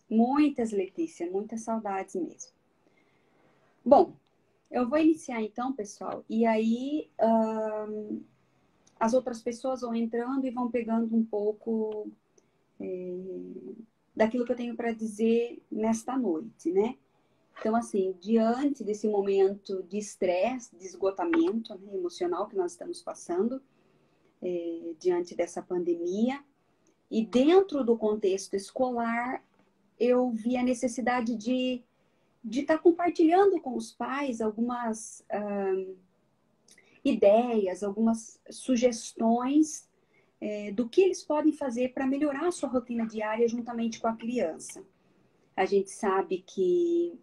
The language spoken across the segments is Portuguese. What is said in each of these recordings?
Muitas, Letícia, muitas saudades mesmo. Bom, eu vou iniciar então, pessoal, e aí as outras pessoas vão entrando e vão pegando um pouco daquilo que eu tenho para dizer nesta noite, né? Então, assim, diante desse momento de estresse, de esgotamento, né, emocional que nós estamos passando, diante dessa pandemia, e dentro do contexto escolar, eu vi a necessidade de estar compartilhando com os pais algumas ideias, algumas sugestões do que eles podem fazer para melhorar a sua rotina diária juntamente com a criança. A gente sabe que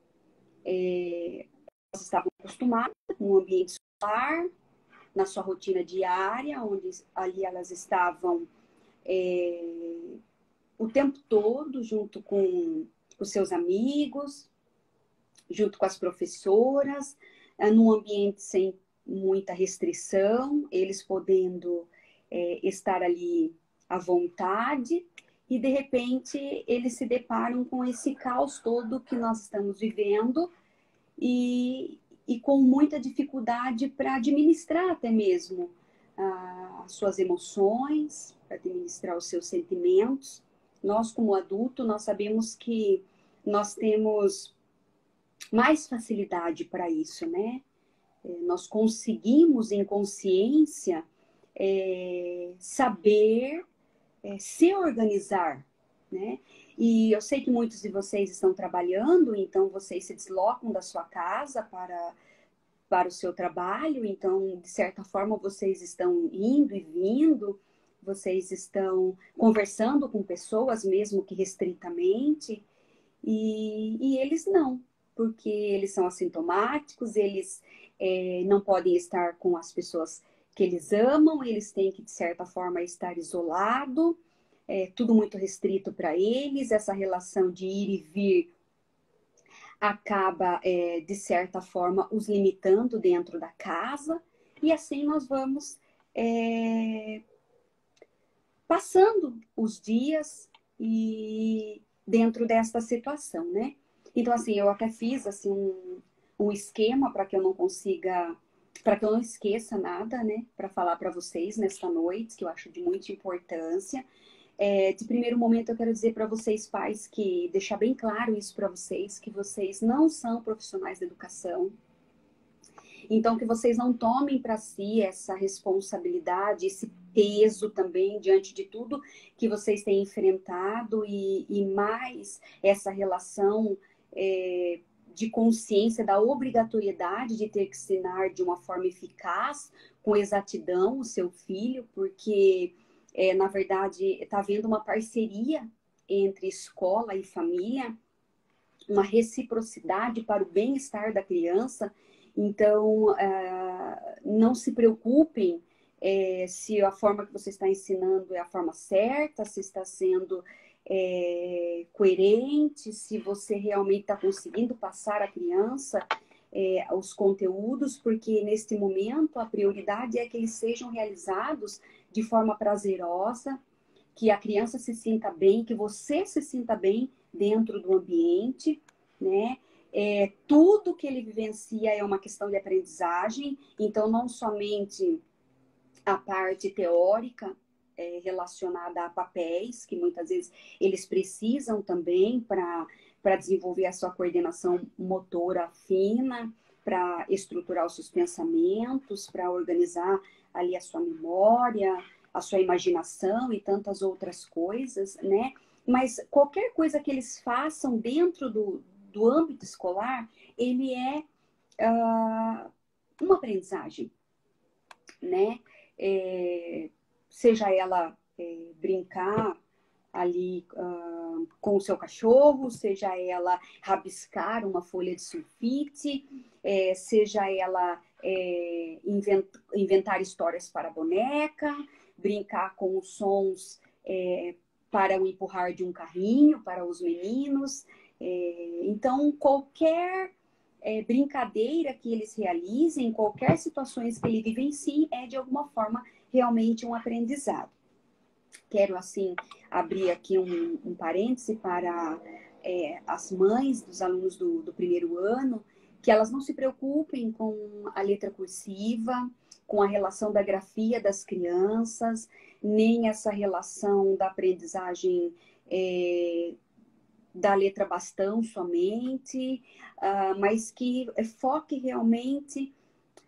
elas estavam acostumadas com o ambiente escolar, na sua rotina diária, onde ali elas estavam o tempo todo junto com os seus amigos, junto com as professoras, num ambiente sem muita restrição, eles podendo estar ali à vontade, e de repente eles se deparam com esse caos todo que nós estamos vivendo e com muita dificuldade para administrar até mesmo as suas emoções, para administrar os seus sentimentos. Nós, como adulto, nós sabemos que nós temos mais facilidade para isso, né? Nós conseguimos, em consciência, saber se organizar, né? E eu sei que muitos de vocês estão trabalhando, então vocês se deslocam da sua casa para o seu trabalho, então, de certa forma, vocês estão indo e vindo, vocês estão conversando com pessoas, mesmo que restritamente, e eles não, porque eles são assintomáticos, eles não podem estar com as pessoas que eles amam, eles têm que, de certa forma, estar isolado, tudo muito restrito para eles, essa relação de ir e vir acaba, de certa forma, os limitando dentro da casa, e assim nós vamos passando os dias e dentro desta situação, né? Então, assim, eu até fiz assim, um esquema para que eu não consiga, para que eu não esqueça nada, né? Para falar para vocês nesta noite, que eu acho de muita importância. De primeiro momento, eu quero dizer para vocês, pais, que deixar bem claro isso para vocês, que vocês não são profissionais da educação. Então, que vocês não tomem para si essa responsabilidade, esse peso também diante de tudo que vocês têm enfrentado e mais essa relação de consciência da obrigatoriedade de ter que ensinar de uma forma eficaz, com exatidão, o seu filho, porque, na verdade, está havendo uma parceria entre escola e família, uma reciprocidade para o bem-estar da criança. Então, não se preocupem se a forma que você está ensinando é a forma certa, se está sendo coerente, se você realmente está conseguindo passar à criança os conteúdos, porque neste momento a prioridade é que eles sejam realizados de forma prazerosa, que a criança se sinta bem, que você se sinta bem dentro do ambiente, né? Tudo que ele vivencia é uma questão de aprendizagem, então não somente a parte teórica relacionada a papéis, que muitas vezes eles precisam também para desenvolver a sua coordenação motora fina, para estruturar os seus pensamentos, para organizar ali a sua memória, a sua imaginação e tantas outras coisas, né? Mas qualquer coisa que eles façam dentro do âmbito escolar, ele é uma aprendizagem, né? Seja ela brincar ali com o seu cachorro, seja ela rabiscar uma folha de sulfite, seja ela inventar histórias para a boneca, brincar com os sons para o empurrar de um carrinho para os meninos. Então, qualquer brincadeira que eles realizem, qualquer situações que ele vivenciem, é de alguma forma realmente um aprendizado. quero, assim, abrir aqui um parêntese para as mães dos alunos do primeiro ano, que elas não se preocupem com a letra cursiva, com a relação da grafia das crianças, nem essa relação da aprendizagem da letra bastão somente, mas que foque realmente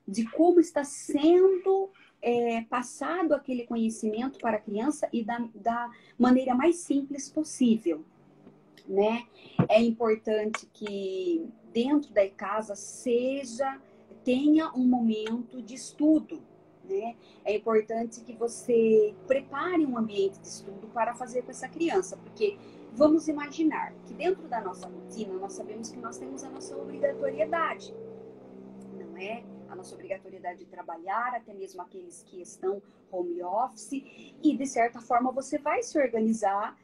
de como está sendo passado aquele conhecimento para a criança e da maneira mais simples possível, né? É importante que dentro da casa tenha um momento de estudo, né? É importante que você prepare um ambiente de estudo para fazer com essa criança, porque vamos imaginar que dentro da nossa rotina nós sabemos que nós temos a nossa obrigatoriedade, não é? A nossa obrigatoriedade de trabalhar, até mesmo aqueles que estão home office, e de certa forma você vai se organizar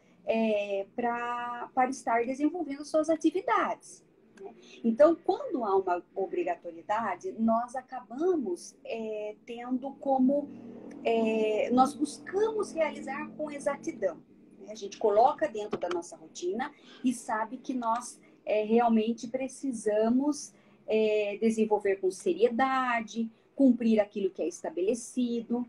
para estar desenvolvendo suas atividades, né? Então, quando há uma obrigatoriedade, nós acabamos tendo como nós buscamos realizar com exatidão, né? A gente coloca dentro da nossa rotina e sabe que nós realmente precisamos desenvolver com seriedade, cumprir aquilo que é estabelecido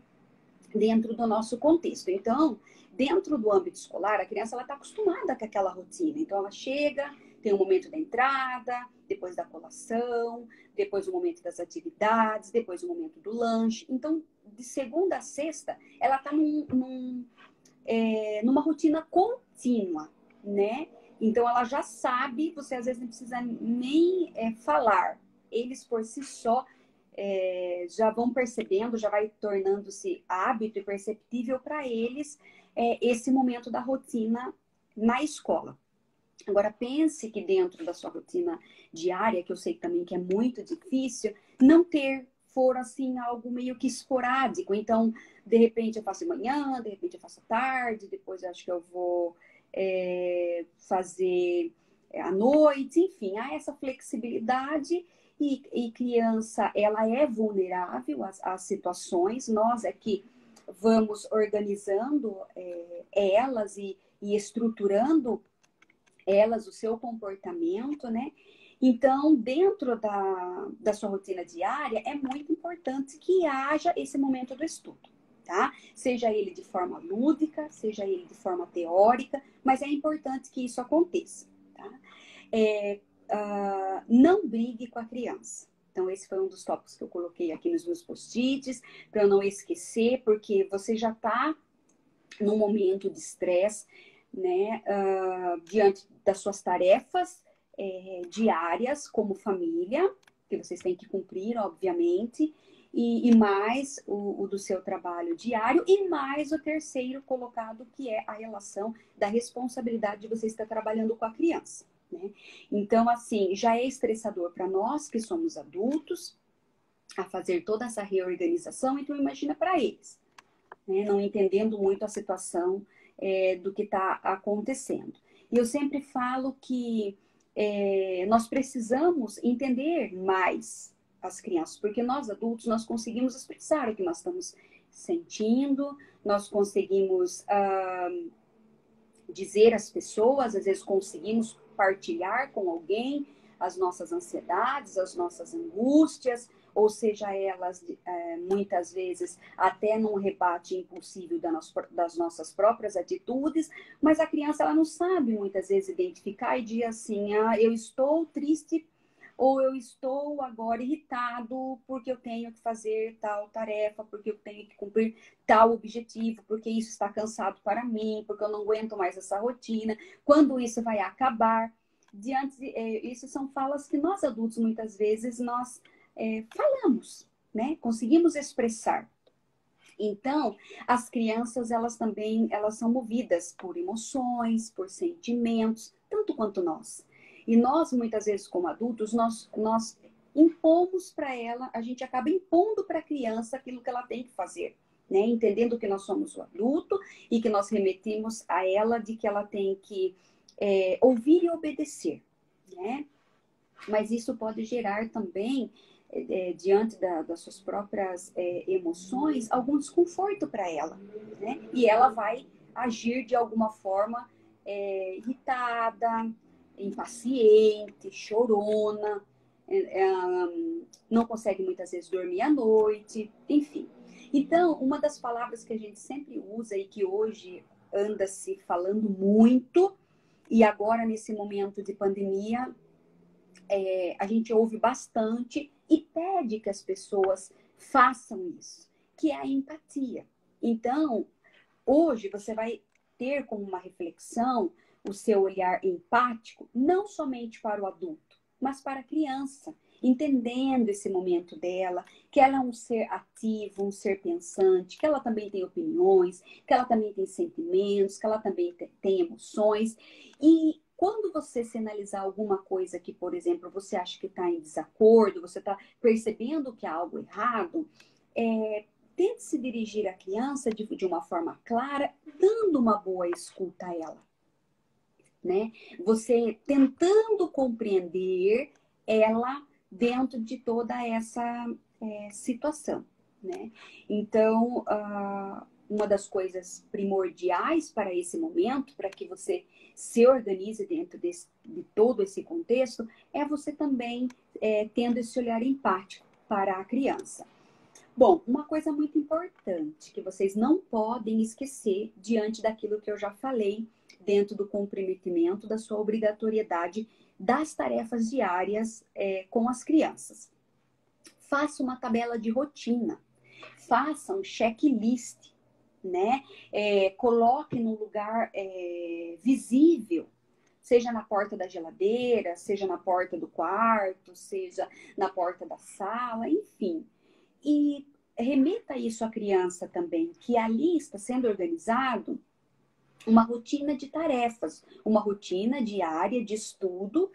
dentro do nosso contexto. Então, dentro do âmbito escolar, a criança está acostumada com aquela rotina. Então, ela chega, tem o momento da entrada, depois da colação, depois o momento das atividades, depois o momento do lanche. Então, de segunda a sexta, ela está numa rotina contínua, né? Então, ela já sabe, você às vezes não precisa nem falar. Eles, por si só, já vão percebendo, já vai tornando-se hábito e perceptível para eles esse momento da rotina na escola. Agora, pense que dentro da sua rotina diária, que eu sei também que é muito difícil, não for assim algo meio que esporádico. Então, de repente eu faço de manhã, de repente eu faço à tarde, depois eu acho que eu vou fazer à noite, enfim, há essa flexibilidade. E criança, ela é vulnerável às situações, nós é que vamos organizando elas e estruturando elas, o seu comportamento, né? Então, dentro da sua rotina diária, é muito importante que haja esse momento do estudo, tá? Seja ele de forma lúdica, seja ele de forma teórica, mas é importante que isso aconteça, tá? Não brigue com a criança. Então, esse foi um dos tópicos que eu coloquei aqui nos meus post-its, para eu não esquecer, porque você já está num momento de estresse, né, diante das suas tarefas diárias como família, que vocês têm que cumprir, obviamente, e mais o do seu trabalho diário, e mais o terceiro colocado, que é a relação da responsabilidade de você estar trabalhando com a criança, né? Então, assim, já é estressador para nós que somos adultos a fazer toda essa reorganização, então imagina para eles, né? Não entendendo muito a situação do que está acontecendo. E eu sempre falo que nós precisamos entender mais as crianças, porque nós adultos, nós conseguimos expressar o que nós estamos sentindo, nós conseguimos dizer às pessoas, às vezes conseguimos partilhar com alguém as nossas ansiedades, as nossas angústias, ou seja, elas muitas vezes até num rebate impulsivo das nossas próprias atitudes, mas a criança ela não sabe muitas vezes identificar e dizer assim, eu estou triste ou eu estou agora irritado porque eu tenho que fazer tal tarefa, porque eu tenho que cumprir tal objetivo, porque isso está cansado para mim, porque eu não aguento mais essa rotina, quando isso vai acabar. Isso são falas que nós adultos muitas vezes nós falamos, né? Conseguimos expressar. Então, as crianças, elas são movidas por emoções, por sentimentos, tanto quanto nós. E nós, muitas vezes, como adultos, nós impomos para ela, a gente acaba impondo para a criança aquilo que ela tem que fazer, né? Entendendo que nós somos o adulto e que nós remetimos a ela de que ela tem que ouvir e obedecer, né? Mas isso pode gerar também, diante das suas próprias emoções, algum desconforto para ela, né? E ela vai agir de alguma forma irritada, impaciente, chorona, não consegue muitas vezes dormir à noite, enfim. Então, uma das palavras que a gente sempre usa e que hoje anda se falando muito, e agora nesse momento de pandemia, a gente ouve bastante e pede que as pessoas façam isso, que é a empatia. Então, hoje você vai ter como uma reflexão o seu olhar empático, não somente para o adulto, mas para a criança, entendendo esse momento dela, que ela é um ser ativo, um ser pensante, que ela também tem opiniões, que ela também tem sentimentos, que ela também tem emoções. E quando você sinalizar alguma coisa que, por exemplo, você acha que está em desacordo, você está percebendo que há algo errado, tente se dirigir à criança de uma forma clara, dando uma boa escuta a ela, né? Você tentando compreender ela dentro de toda essa situação, né? Então, uma das coisas primordiais para esse momento, para que você se organize dentro de todo esse contexto, é você também tendo esse olhar empático para a criança. Bom, uma coisa muito importante que vocês não podem esquecer diante daquilo que eu já falei, dentro do comprometimento da sua obrigatoriedade das tarefas diárias com as crianças. Faça uma tabela de rotina, faça um checklist, né? Coloque num lugar visível, seja na porta da geladeira, seja na porta do quarto, seja na porta da sala, enfim. E remeta isso à criança também, que ali está sendo organizado uma rotina de tarefas, uma rotina diária de estudo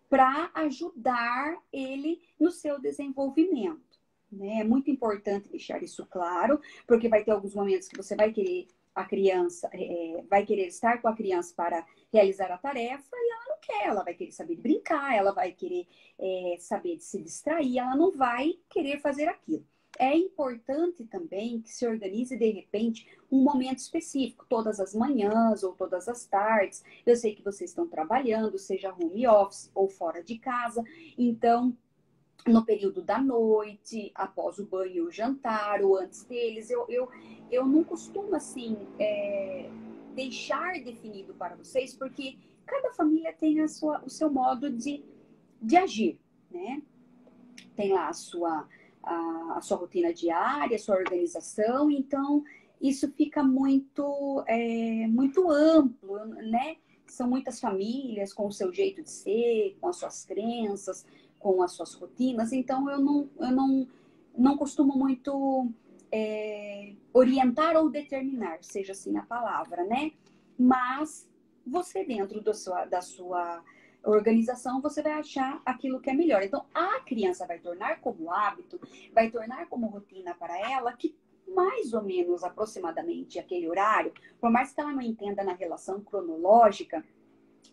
para ajudar ele no seu desenvolvimento, né? É muito importante deixar isso claro, porque vai ter alguns momentos que você vai querer a criança, vai querer estar com a criança para realizar a tarefa e ela não quer, ela vai querer saber de brincar, ela vai querer saber de se distrair, ela não vai querer fazer aquilo. É importante também que se organize, de repente, um momento específico, todas as manhãs ou todas as tardes. Eu sei que vocês estão trabalhando, seja home office ou fora de casa. Então, no período da noite, após o banho ou o jantar, ou antes deles, eu não costumo, assim, deixar definido para vocês, porque cada família tem o seu modo de agir, né? Tem lá a sua rotina diária, a sua organização, então isso fica muito, muito amplo, né? São muitas famílias com o seu jeito de ser, com as suas crenças, com as suas rotinas, então eu não costumo muito orientar ou determinar, seja assim a palavra, né? Mas você dentro da sua organização, você vai achar aquilo que é melhor. Então, a criança vai tornar como hábito, vai tornar como rotina para ela, que mais ou menos aproximadamente aquele horário, por mais que ela não entenda na relação cronológica,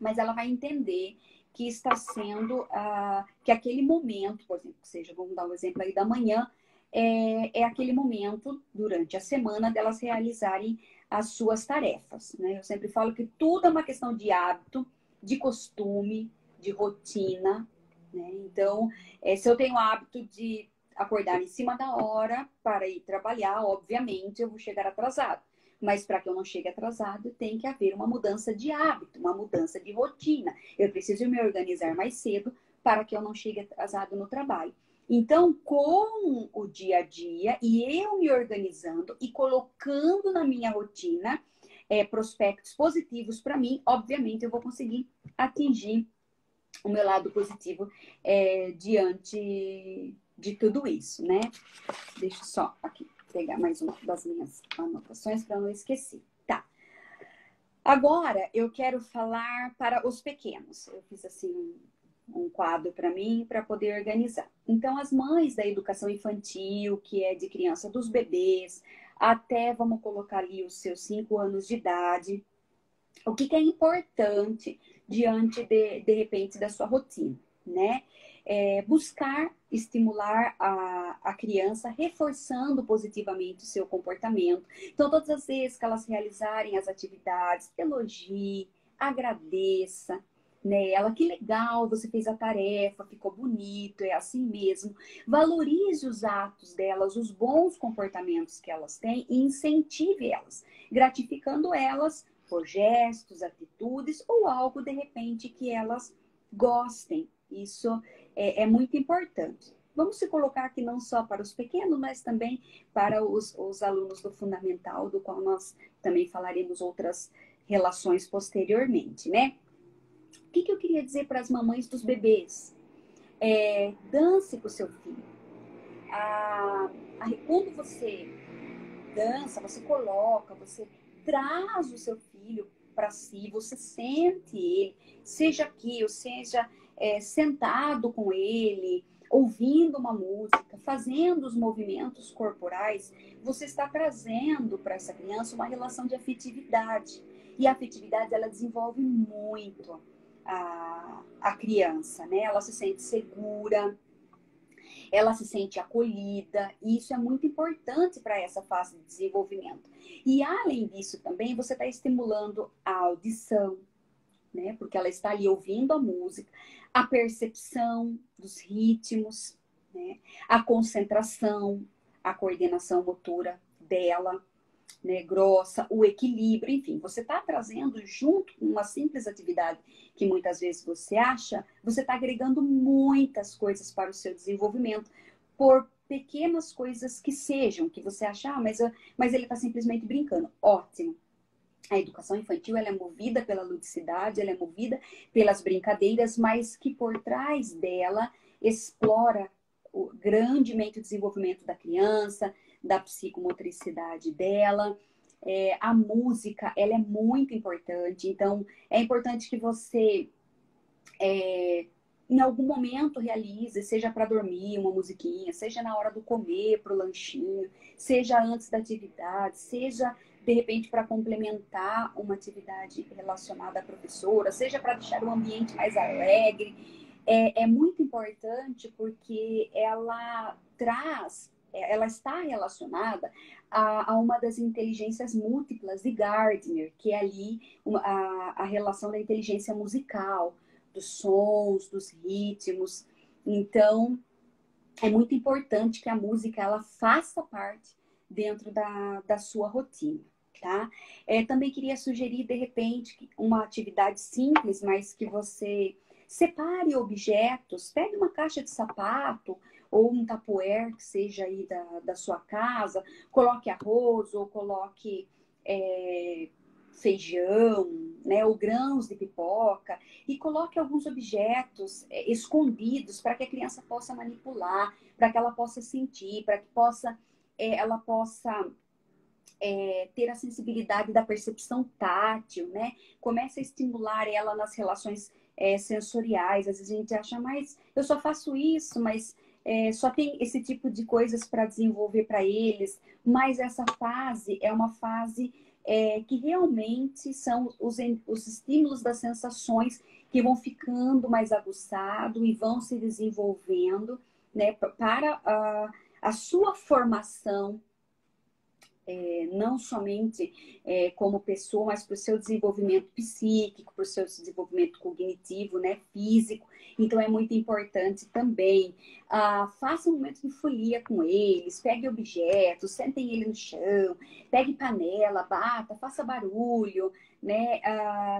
mas ela vai entender que está sendo, que aquele momento, por exemplo, seja, vamos dar um exemplo aí da manhã, é aquele momento durante a semana delas realizarem as suas tarefas, né? Eu sempre falo que tudo é uma questão de hábito, de costume, de rotina, né? Então, se eu tenho o hábito de acordar em cima da hora para ir trabalhar, obviamente eu vou chegar atrasado. Mas para que eu não chegue atrasado, tem que haver uma mudança de hábito, uma mudança de rotina. Eu preciso me organizar mais cedo para que eu não chegue atrasado no trabalho. Então, com o dia a dia e eu me organizando e colocando na minha rotina prospectos positivos para mim, obviamente eu vou conseguir atingir o meu lado positivo diante de tudo isso, né? Deixa eu só aqui pegar mais uma das minhas anotações para não esquecer. Tá. Agora eu quero falar para os pequenos. Eu fiz assim um quadro para mim para poder organizar. Então, as mães da educação infantil, que é de criança dos bebês, até vamos colocar ali os seus 5 anos de idade. O que é importante diante de repente da sua rotina, né? Buscar estimular a criança, reforçando positivamente o seu comportamento. Então, todas as vezes que elas realizarem as atividades, elogie, agradeça, né? Ela, que legal, você fez a tarefa, ficou bonito, é assim mesmo. Valorize os atos delas, os bons comportamentos que elas têm e incentive elas, gratificando elas por gestos, atitudes ou algo, de repente, que elas gostem. Isso é muito importante. Vamos se colocar aqui não só para os pequenos, mas também para os alunos do fundamental, do qual nós também falaremos outras relações posteriormente, né? O que eu queria dizer para as mamães dos bebês? Dance com o seu filho. Quando você dança, você coloca, você traz o seu filho para si, você sente ele, seja aqui, ou seja, sentado com ele, ouvindo uma música, fazendo os movimentos corporais, você está trazendo para essa criança uma relação de afetividade. E a afetividade, ela desenvolve muito a criança, né? Ela se sente segura, ela se sente acolhida, e isso é muito importante para essa fase de desenvolvimento. E além disso também, você está estimulando a audição, né? Porque ela está ali ouvindo a música, a percepção dos ritmos, né? A concentração, a coordenação motora dela, né, grossa, o equilíbrio, enfim, você está trazendo junto com uma simples atividade que muitas vezes você acha, você está agregando muitas coisas para o seu desenvolvimento, por pequenas coisas que sejam, que você acha, mas ele está simplesmente brincando. Ótimo. A educação infantil, ela é movida pela ludicidade, ela é movida pelas brincadeiras, mas que por trás dela explora grandemente o desenvolvimento da criança, da psicomotricidade dela. A música, ela é muito importante. Então, é importante que você, em algum momento, realize, seja para dormir, uma musiquinha, seja na hora do comer, para o lanchinho, seja antes da atividade, seja de repente para complementar uma atividade relacionada à professora, seja para deixar o ambiente mais alegre. É muito importante porque ela está relacionada a uma das inteligências múltiplas de Gardner, que é ali a relação da inteligência musical, dos sons, dos ritmos. Então, é muito importante que a música ela faça parte dentro da sua rotina, tá? Também queria sugerir, de repente, uma atividade simples, mas que você separe objetos, pegue uma caixa de sapato ou um tupperware que seja aí da sua casa, coloque arroz ou coloque feijão, né, ou grãos de pipoca, e coloque alguns objetos escondidos para que a criança possa manipular, para que ela possa sentir, para que ela possa ter a sensibilidade da percepção tátil, né? Comece a estimular ela nas relações sensoriais. Às vezes a gente acha, mas eu só faço isso, mas só tem esse tipo de coisas para desenvolver para eles. Mas essa fase é uma fase que realmente são os estímulos das sensações que vão ficando mais aguçados e vão se desenvolvendo, né, para a sua formação, não somente como pessoa, mas para o seu desenvolvimento psíquico, para o seu desenvolvimento cognitivo, né, físico. Então, é muito importante também. Faça um momento de folia com eles, pegue objetos, sentem ele no chão, pegue panela, bata, faça barulho, né?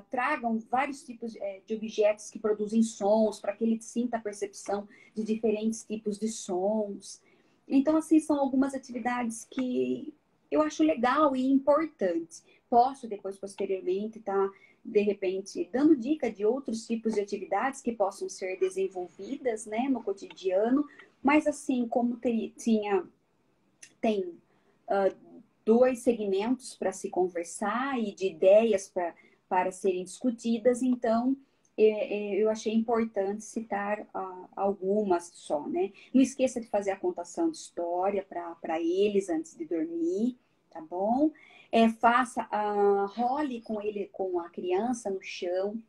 Tragam vários tipos de objetos que produzem sons, para que ele sinta a percepção de diferentes tipos de sons. Então, assim, são algumas atividades que eu acho legal e importante. Posso depois, posteriormente, estar, de repente, dando dica de outros tipos de atividades que possam ser desenvolvidas, né, no cotidiano, mas assim, como tem dois segmentos para se conversar e de ideias para serem discutidas, então eu achei importante citar algumas só, né? Não esqueça de fazer a contação de história para eles antes de dormir, tá bom? Role com a criança no chão,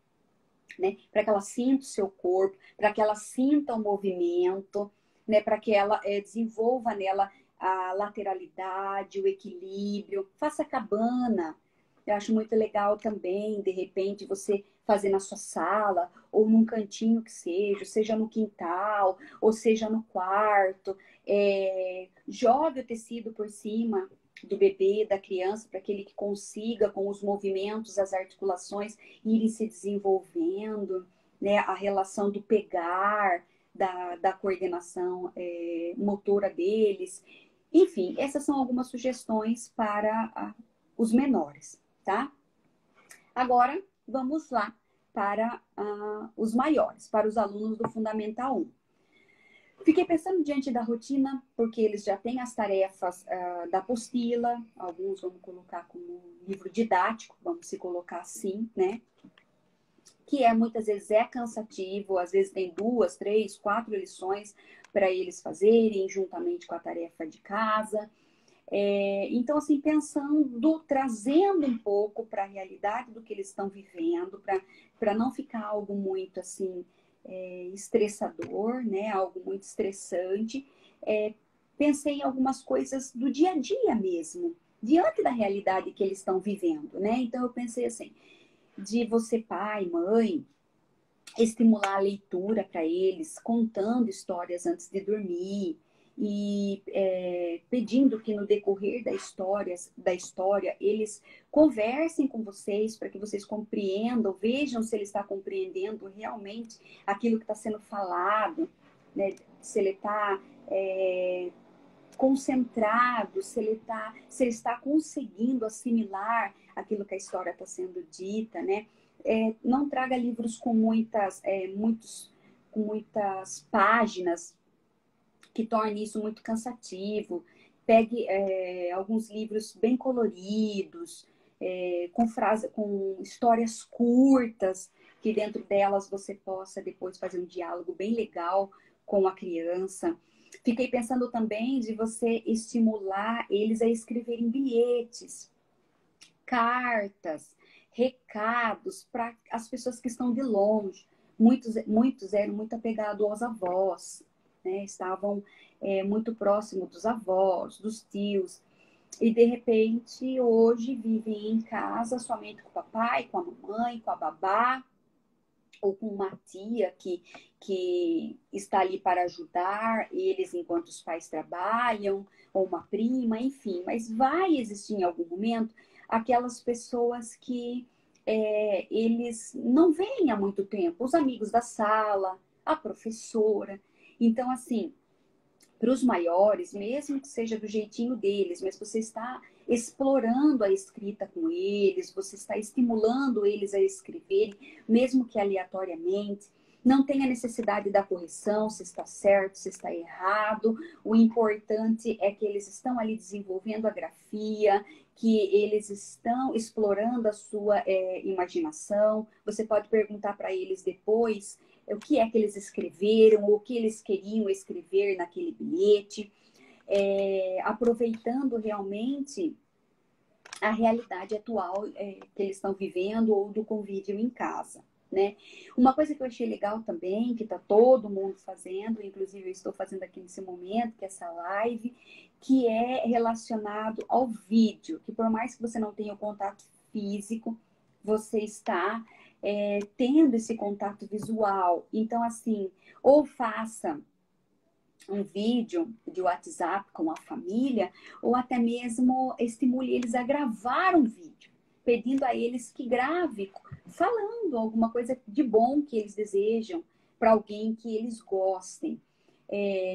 né? Para que ela sinta o seu corpo, para que ela sinta o movimento, né, para que ela desenvolva nela a lateralidade, o equilíbrio. Faça cabana. Eu acho muito legal também, de repente, você fazer na sua sala, ou num cantinho que seja no quintal, ou seja no quarto. Jogue o tecido por cima do bebê, da criança, para que ele consiga, com os movimentos, as articulações, irem se desenvolvendo, né? A relação do pegar, da coordenação motora deles. Enfim, essas são algumas sugestões para os menores, tá? Agora, vamos lá para os maiores, para os alunos do Fundamental 1. Fiquei pensando diante da rotina, porque eles já têm as tarefas da apostila, alguns vamos colocar como livro didático, vamos se colocar assim, né? Que muitas vezes é cansativo, às vezes tem 2, 3, 4 lições para eles fazerem, juntamente com a tarefa de casa. Então, assim, pensando, trazendo um pouco para a realidade do que eles estão vivendo, para não ficar algo muito, assim, estressador, né? Algo muito estressante. Pensei em algumas coisas do dia a dia mesmo, diante da realidade que eles estão vivendo, né? Então, eu pensei assim, de você, pai, mãe, estimular a leitura para eles, contando histórias antes de dormir e pedindo que no decorrer da história eles conversem com vocês para que vocês compreendam, vejam se ele está compreendendo realmente aquilo que está sendo falado, né? Se ele está concentrado, se ele está conseguindo assimilar aquilo que a história está sendo dita, né? Não traga livros com muitas páginas que torne isso muito cansativo. Pegue alguns livros bem coloridos, com histórias curtas, que dentro delas você possa depois fazer um diálogo bem legal com a criança. Fiquei pensando também de você estimular eles a escreverem bilhetes, cartas, recados para as pessoas que estão de longe. Muitos eram muito apegados aos avós, né? Estavam muito próximos dos avós, dos tios. E, de repente, hoje vivem em casa somente com o papai, com a mamãe, com a babá, ou com uma tia que está ali para ajudar eles enquanto os pais trabalham, ou uma prima, enfim. Mas vai existir em algum momento aquelas pessoas que eles não veem há muito tempo, os amigos da sala, a professora. Então, assim, para os maiores, mesmo que seja do jeitinho deles, mas você está explorando a escrita com eles, você está estimulando eles a escreverem, mesmo que aleatoriamente. Não tem a necessidade da correção, se está certo, se está errado. O importante é que eles estão ali desenvolvendo a grafia, que eles estão explorando a sua imaginação. Você pode perguntar para eles depois o que é que eles escreveram, ou o que eles queriam escrever naquele bilhete, aproveitando realmente a realidade atual que eles estão vivendo ou do convívio em casa, né? Uma coisa que eu achei legal também, que está todo mundo fazendo, inclusive eu estou fazendo aqui nesse momento, que é essa live, que é relacionado ao vídeo, que por mais que você não tenha o contato físico, você está tendo esse contato visual. Então, assim, ou faça um vídeo de WhatsApp com a família, ou até mesmo estimule eles a gravar um vídeo, pedindo a eles que grave, falando alguma coisa de bom que eles desejam para alguém que eles gostem.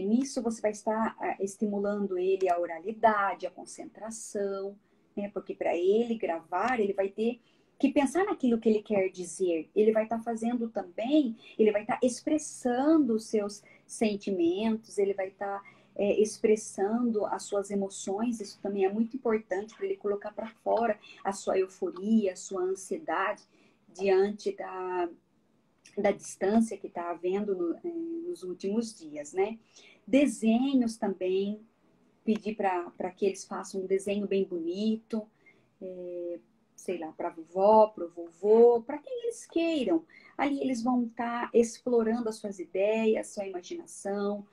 Nisso você vai estar estimulando ele a oralidade, a concentração, né? Porque para ele gravar, ele vai ter que pensar naquilo que ele quer dizer. Ele vai estar fazendo também, ele vai estar expressando os seus sentimentos, ele vai estar expressando as suas emoções. Isso também é muito importante para ele colocar para fora a sua euforia, a sua ansiedade diante da distância que está havendo nos últimos dias, né? Desenhos também, pedir para que eles façam um desenho bem bonito, sei lá, para a vovó, para o vovô, para quem eles queiram. Ali eles vão estar explorando as suas ideias, sua imaginação,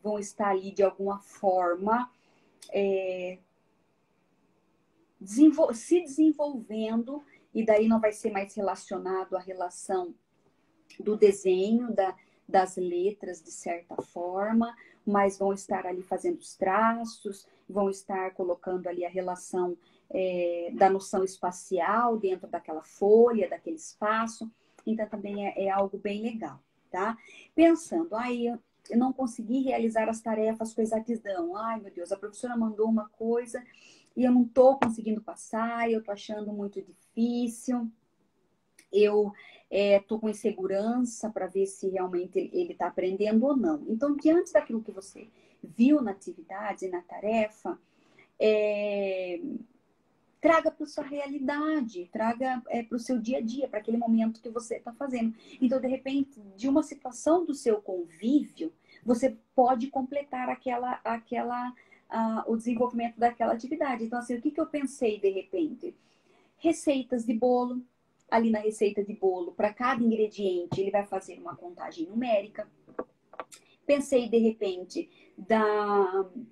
vão estar ali de alguma forma se desenvolvendo, e daí não vai ser mais relacionado à relação do desenho, das letras, de certa forma, mas vão estar ali fazendo os traços, vão estar colocando ali a relação da noção espacial dentro daquela folha, daquele espaço. Então, também é algo bem legal, tá? Pensando, aí eu não consegui realizar as tarefas com exatidão. Ai, meu Deus, a professora mandou uma coisa e eu não estou conseguindo passar, eu estou achando muito difícil. Eu estou com insegurança para ver se realmente ele está aprendendo ou não. Então, diante daquilo que você viu na atividade, na tarefa, traga para a sua realidade, traga para o seu dia a dia, para aquele momento que você está fazendo. Então, de repente, de uma situação do seu convívio, você pode completar o desenvolvimento daquela atividade. Então, assim, o que eu pensei de repente? Receitas de bolo. Ali na receita de bolo, para cada ingrediente, ele vai fazer uma contagem numérica. Pensei, de repente,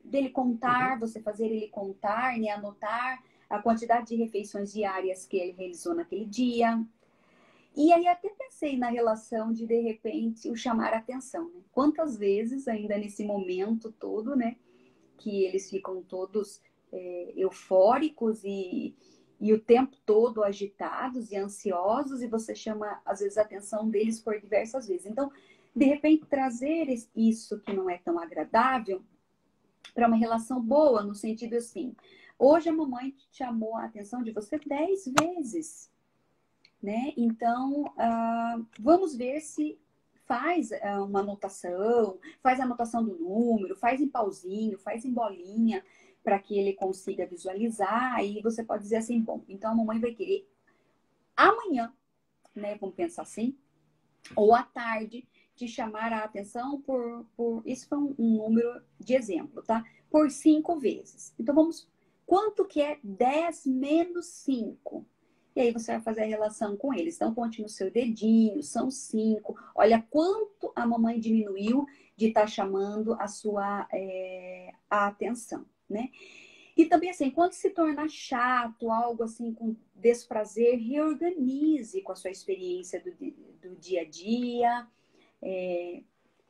dele contar, você fazer ele contar, né, anotar a quantidade de refeições diárias que ele realizou naquele dia. E aí até pensei na relação de repente, o chamar a atenção. Né? Quantas vezes, ainda nesse momento todo, né, que eles ficam todos eufóricos e o tempo todo agitados e ansiosos, e você chama, às vezes, a atenção deles por diversas vezes. Então, de repente, trazer isso que não é tão agradável para uma relação boa, no sentido assim, hoje a mamãe chamou a atenção de você 10 vezes, né? Então, vamos ver se faz uma anotação, faz a anotação do número, faz em pauzinho, faz em bolinha, para que ele consiga visualizar. E você pode dizer assim, bom, então a mamãe vai querer amanhã, né? Vamos pensar assim, ou à tarde, te chamar a atenção por isso foi um número de exemplo, tá? Por 5 vezes. Então, quanto que é 10 menos 5? E aí você vai fazer a relação com eles. Então, conte no seu dedinho, são 5. Olha quanto a mamãe diminuiu de estar chamando a sua a atenção, né? E também, assim, quando se torna chato, algo assim com desprazer, reorganize com a sua experiência do dia a dia,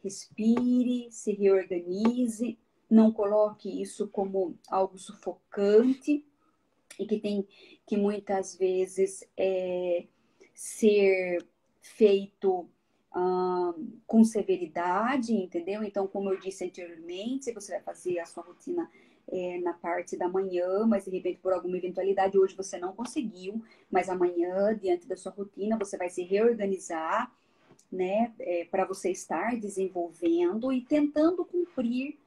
respire, se reorganize, não coloque isso como algo sufocante e que tem que muitas vezes ser feito com severidade, entendeu? Então, como eu disse anteriormente, você vai fazer a sua rotina na parte da manhã, mas de repente por alguma eventualidade hoje você não conseguiu, mas amanhã, diante da sua rotina, você vai se reorganizar, né, para você estar desenvolvendo e tentando cumprir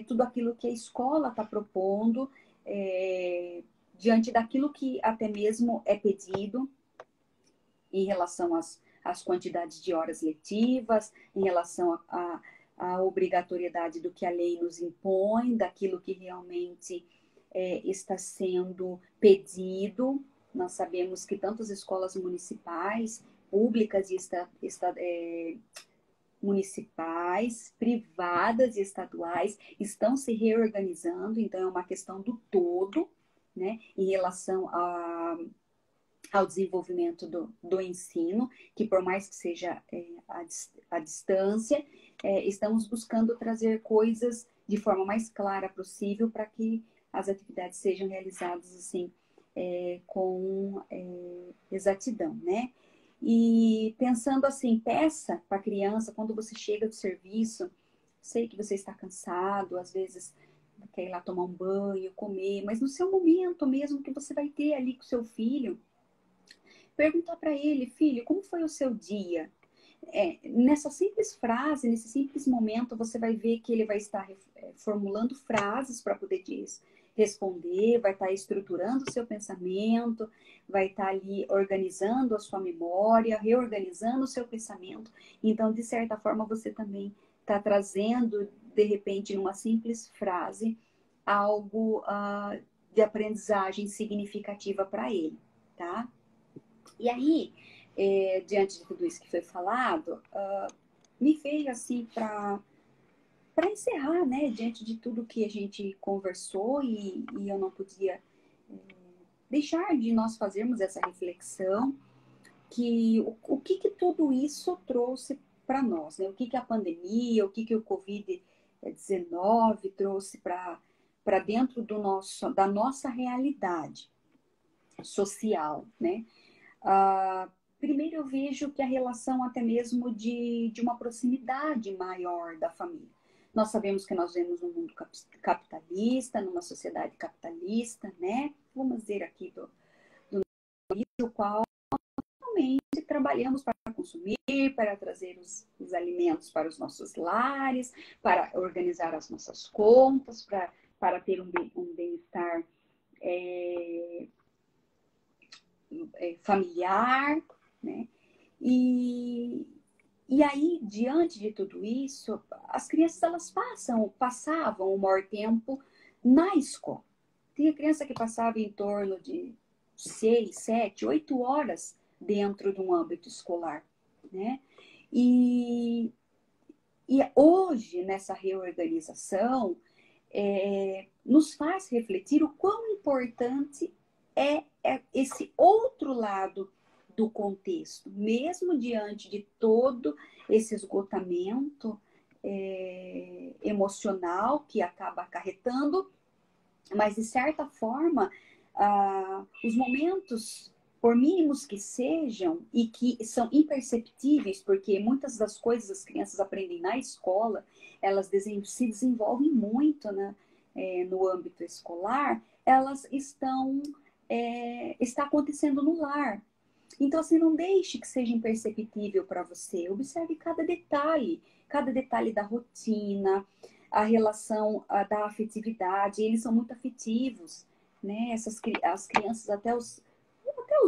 tudo aquilo que a escola está propondo, diante daquilo que até mesmo é pedido em relação às quantidades de horas letivas, em relação à obrigatoriedade do que a lei nos impõe, daquilo que realmente está sendo pedido. Nós sabemos que tantas escolas municipais, públicas e municipais, privadas e estaduais estão se reorganizando, então é uma questão do todo, né, em relação ao desenvolvimento do ensino, que por mais que seja à distância, estamos buscando trazer coisas de forma mais clara possível para que as atividades sejam realizadas assim, com exatidão, né? E pensando assim, peça para a criança, quando você chega do serviço, sei que você está cansado, às vezes quer ir lá tomar um banho, comer, mas no seu momento mesmo que você vai ter ali com seu filho, perguntar para ele, filho, como foi o seu dia? Nessa simples frase, nesse simples momento, você vai ver que ele vai estar formulando frases para poder responder, vai estar estruturando o seu pensamento, vai estar ali organizando a sua memória, reorganizando o seu pensamento. Então, de certa forma, você também está trazendo, de repente, numa simples frase, algo de aprendizagem significativa para ele, tá? E aí, diante de tudo isso que foi falado, me veio assim para para encerrar, né, diante de tudo que a gente conversou e eu não podia deixar de nós fazermos essa reflexão, que o que, que tudo isso trouxe para nós, né? O que, que a pandemia, o que, que o Covid-19 trouxe para dentro da nossa realidade social, né? Primeiro eu vejo que a relação até mesmo de uma proximidade maior da família. Nós sabemos que nós vivemos num mundo capitalista, numa sociedade capitalista, né? Vamos dizer aqui do qual realmente trabalhamos para consumir, para trazer os alimentos para os nossos lares, para organizar as nossas contas, para ter um bem-estar familiar, né? E aí, diante de tudo isso, as crianças elas passavam o maior tempo na escola. Tinha criança que passava em torno de 6, 7, 8 horas dentro de um âmbito escolar, né? E hoje, nessa reorganização, nos faz refletir o quão importante é esse outro lado do contexto, mesmo diante de todo esse esgotamento emocional que acaba acarretando, mas de certa forma, os momentos, por mínimos que sejam, e que são imperceptíveis, porque muitas das coisas as crianças aprendem na escola, elas se desenvolvem muito, né, no âmbito escolar, elas está acontecendo no lar. Então, assim, não deixe que seja imperceptível para você. Observe cada detalhe da rotina, a relação da afetividade. Eles são muito afetivos, né? As crianças até os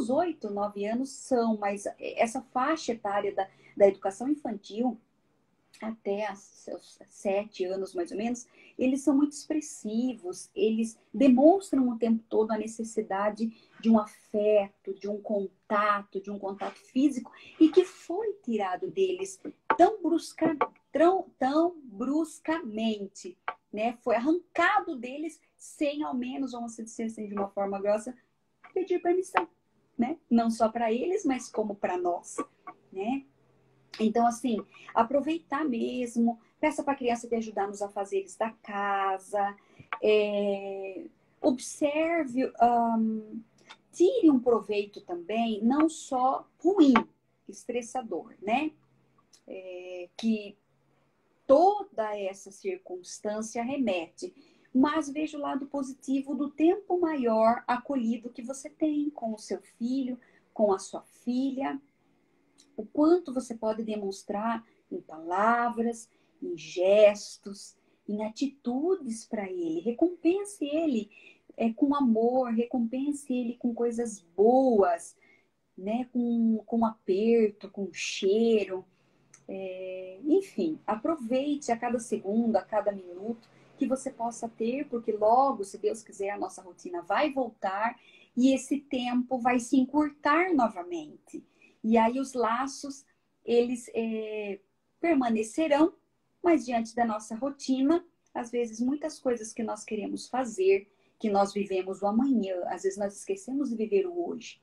8, 9 anos são, mas essa faixa etária da educação infantil, até seus 7 anos mais ou menos, eles são muito expressivos, eles demonstram o tempo todo a necessidade de um afeto, de um contato físico, e que foi tirado deles tão bruscamente, né? Foi arrancado deles sem, ao menos, vamos dizer assim, de uma forma grossa, pedir permissão, né? Não só para eles, mas como para nós, né? Então, assim, aproveitar mesmo, peça para a criança te ajudar nos afazeres da casa, observe, tire um proveito também, não só ruim, estressador, né? Que toda essa circunstância remete, mas veja o lado positivo do tempo maior acolhido que você tem com o seu filho, com a sua filha, o quanto você pode demonstrar em palavras, em gestos, em atitudes para ele. Recompense ele com amor, recompense ele com coisas boas, né? Com aperto, com cheiro. Enfim, aproveite a cada segundo, a cada minuto que você possa ter, porque logo, se Deus quiser, a nossa rotina vai voltar e esse tempo vai se encurtar novamente. E aí os laços, eles permanecerão, mas diante da nossa rotina, às vezes muitas coisas que nós queremos fazer, que nós vivemos o amanhã, às vezes nós esquecemos de viver o hoje.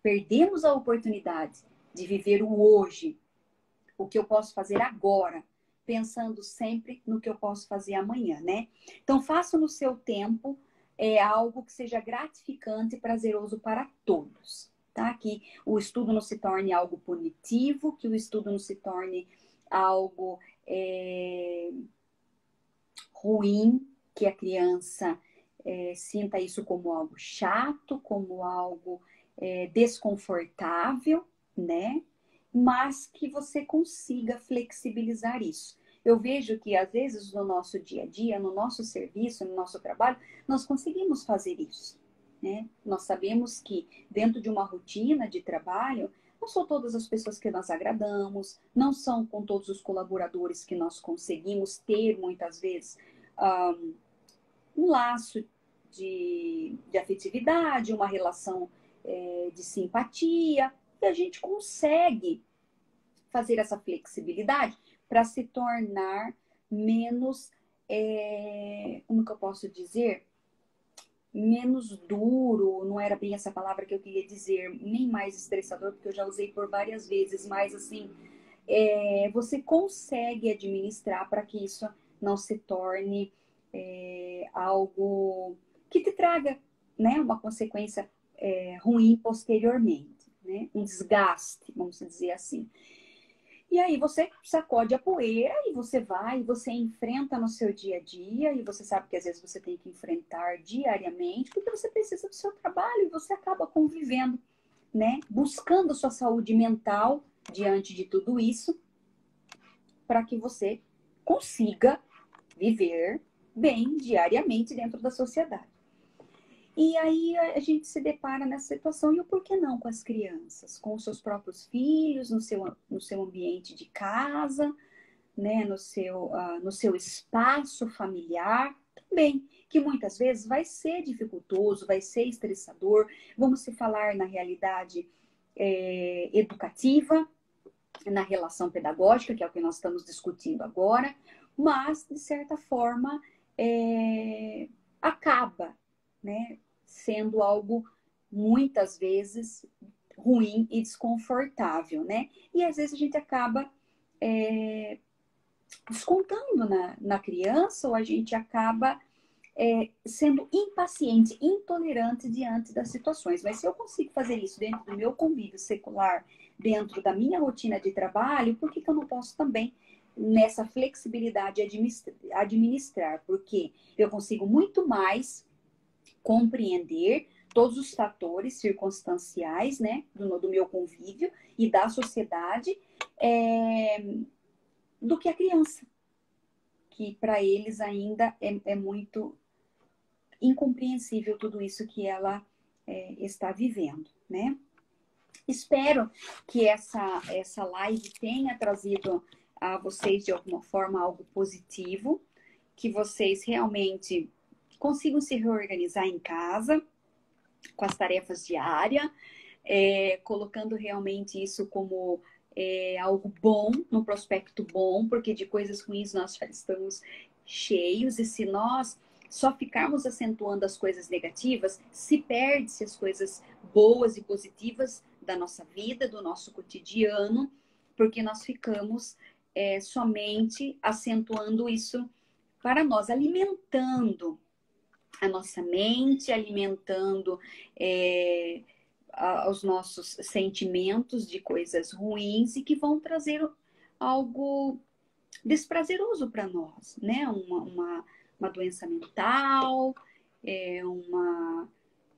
Perdemos a oportunidade de viver o hoje, o que eu posso fazer agora, pensando sempre no que eu posso fazer amanhã, né? Então, faça no seu tempo algo que seja gratificante e prazeroso para todos, tá? Que o estudo não se torne algo punitivo, que o estudo não se torne algo ruim, que a criança sinta isso como algo chato, como algo desconfortável, né? Mas que você consiga flexibilizar isso. Eu vejo que, às vezes, no nosso dia a dia, no nosso serviço, no nosso trabalho, nós conseguimos fazer isso, né? Nós sabemos que, dentro de uma rotina de trabalho, não são todas as pessoas que nós agradamos, não são com todos os colaboradores que nós conseguimos ter, muitas vezes, um laço de afetividade, uma relação de simpatia, e a gente consegue fazer essa flexibilidade para se tornar menos, como que eu posso dizer? Menos duro, não era bem essa palavra que eu queria dizer, nem mais estressador, porque eu já usei por várias vezes, mas assim, você consegue administrar para que isso não se torne algo que te traga, né, uma consequência ruim posteriormente, né? Um desgaste, vamos dizer assim. E aí você sacode a poeira e você vai, e você enfrenta no seu dia a dia, e você sabe que às vezes você tem que enfrentar diariamente, porque você precisa do seu trabalho e você acaba convivendo, né? Buscando sua saúde mental diante de tudo isso, para que você consiga viver bem diariamente dentro da sociedade. E aí a gente se depara nessa situação, e o porquê não com as crianças? Com os seus próprios filhos, no seu ambiente de casa, né? No seu espaço familiar, também, que muitas vezes vai ser dificultoso, vai ser estressador. Vamos se falar na realidade educativa, na relação pedagógica, que é o que nós estamos discutindo agora, mas, de certa forma, acaba, né, sendo algo, muitas vezes, ruim e desconfortável, né? E, às vezes, a gente acaba descontando na criança, ou a gente acaba sendo impaciente, intolerante diante das situações. Mas se eu consigo fazer isso dentro do meu convívio secular, dentro da minha rotina de trabalho, por que eu não posso também, nessa flexibilidade, administrar? Porque eu consigo muito mais compreender todos os fatores circunstanciais, né, do meu convívio e da sociedade, do que a criança, que para eles ainda é muito incompreensível tudo isso que ela está vivendo, né? Espero que essa live tenha trazido a vocês, de alguma forma, algo positivo, que vocês realmente consigam se reorganizar em casa, com as tarefas diárias, colocando realmente isso como algo bom, no prospecto bom, porque de coisas ruins nós já estamos cheios, e se nós só ficarmos acentuando as coisas negativas, se perde-se as coisas boas e positivas da nossa vida, do nosso cotidiano, porque nós ficamos somente acentuando isso para nós, alimentando a nossa mente, alimentando os nossos sentimentos de coisas ruins e que vão trazer algo desprazeroso para nós, né? Uma doença mental,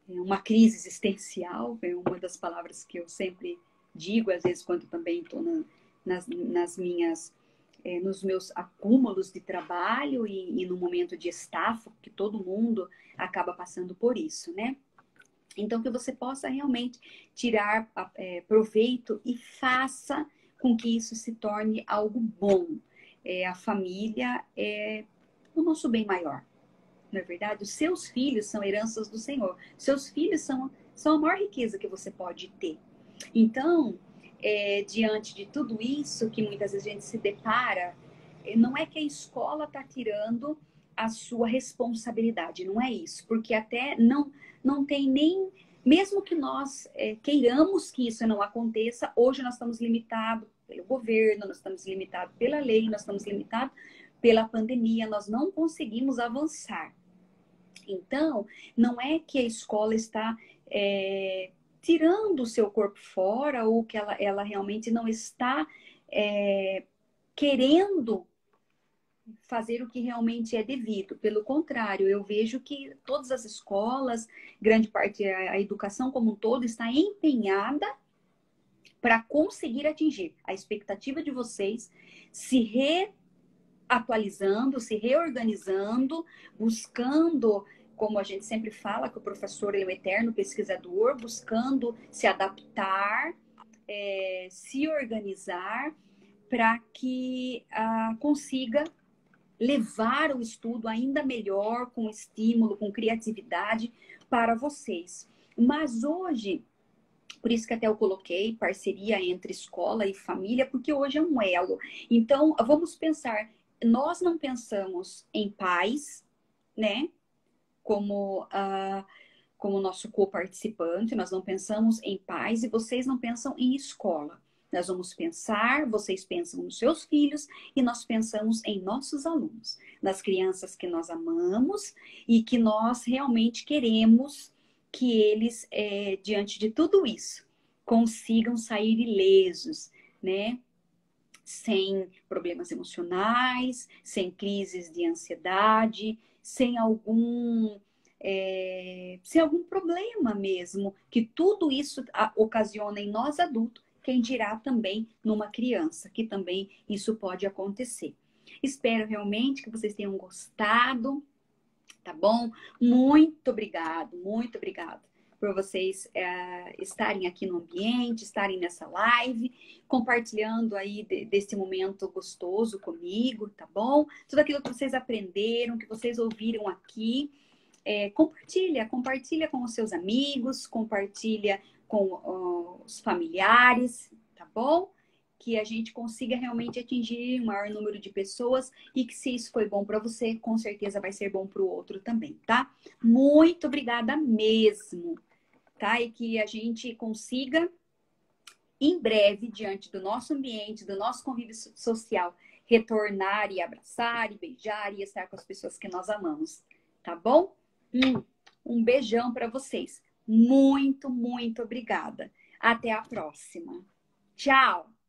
uma crise existencial, é uma das palavras que eu sempre digo, às vezes quando também estou nas minhas nos meus acúmulos de trabalho e no momento de estafa, que todo mundo acaba passando por isso, né? Então, que você possa realmente tirar proveito e faça com que isso se torne algo bom. A família é o nosso bem maior, não é verdade? Os seus filhos são heranças do Senhor. Seus filhos são a maior riqueza que você pode ter. Então, diante de tudo isso que muitas vezes a gente se depara, não é que a escola está tirando a sua responsabilidade, não é isso, porque até não tem nem, mesmo que nós queiramos que isso não aconteça, hoje nós estamos limitados pelo governo, nós estamos limitados pela lei, nós estamos limitados pela pandemia, nós não conseguimos avançar. Então, não é que a escola está tirando o seu corpo fora, ou que ela realmente não está querendo fazer o que realmente é devido. Pelo contrário, eu vejo que todas as escolas, grande parte, a educação como um todo, está empenhada para conseguir atingir a expectativa de vocês, se reatualizando, se reorganizando, buscando, como a gente sempre fala, que o professor é o eterno pesquisador, buscando se adaptar, se organizar, para que consiga levar o estudo ainda melhor, com estímulo, com criatividade para vocês. Mas hoje, por isso que até eu coloquei parceria entre escola e família, porque hoje é um elo. Então, vamos pensar, nós não pensamos em pais, né? Como como nosso co-participante, nós não pensamos em pais e vocês não pensam em escola. Nós vamos pensar, vocês pensam nos seus filhos e nós pensamos em nossos alunos, nas crianças que nós amamos e que nós realmente queremos que eles, diante de tudo isso, consigam sair ilesos, né? Sem problemas emocionais, sem crises de ansiedade, sem algum problema mesmo, que tudo isso ocasiona em nós adultos, quem dirá também numa criança, que também isso pode acontecer. Espero realmente que vocês tenham gostado, tá bom? Muito obrigado por vocês estarem aqui no ambiente, estarem nessa live, compartilhando aí desse momento gostoso comigo, tá bom? Tudo aquilo que vocês aprenderam, que vocês ouviram aqui, compartilha com os seus amigos, compartilha com os familiares, tá bom? Que a gente consiga realmente atingir o maior número de pessoas e que se isso foi bom para você, com certeza vai ser bom para o outro também, tá? Muito obrigada mesmo, tá? E que a gente consiga, em breve, diante do nosso ambiente, do nosso convívio social, retornar e abraçar e beijar e estar com as pessoas que nós amamos, tá bom? Um beijão para vocês. Muito obrigada. Até a próxima. Tchau!